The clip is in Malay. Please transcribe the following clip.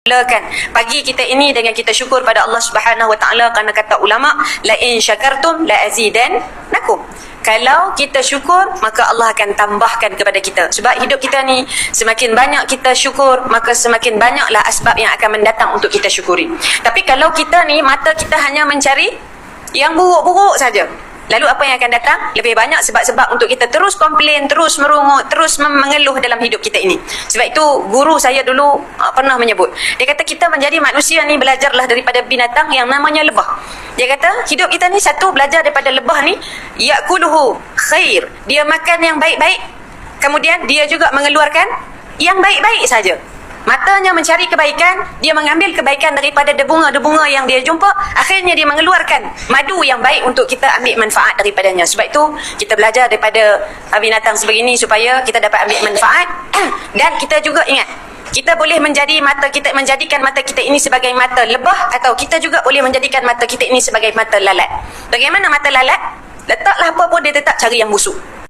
mulakan pagi kita ini dengan kita syukur pada Allah Subhanahu Wa Taala, kerana kata ulama, la in syakartum la azidannakum. Kalau kita syukur, maka Allah akan tambahkan kepada kita. Sebab hidup kita ni, semakin banyak kita syukur, maka semakin banyaklah asbab yang akan mendatang untuk kita syukuri. Tapi kalau kita ni, mata kita hanya mencari yang buruk-buruk saja, lalu apa yang akan datang? Lebih banyak sebab-sebab untuk kita terus komplain, terus merungut, terus mengeluh dalam hidup kita ini. Sebab itu guru saya dulu pernah menyebut, dia kata kita menjadi manusia ni belajarlah daripada binatang yang namanya lebah. Dia kata hidup kita ni satu, belajar daripada lebah ni, yakuluhu khair, dia makan yang baik-baik, kemudian dia juga mengeluarkan yang baik-baik saja. Matanya mencari kebaikan, dia mengambil kebaikan daripada debunga-debunga yang dia jumpa, akhirnya dia mengeluarkan madu yang baik untuk kita ambil manfaat daripadanya. Sebab itu kita belajar daripada binatang sebegini supaya kita dapat ambil manfaat. Dan kita juga ingat, kita boleh menjadikan mata kita ini sebagai mata lebah, atau kita juga boleh menjadikan mata kita ini sebagai mata lalat. Bagaimana mata lalat? Letaklah apa pun dia tetap cari yang busuk.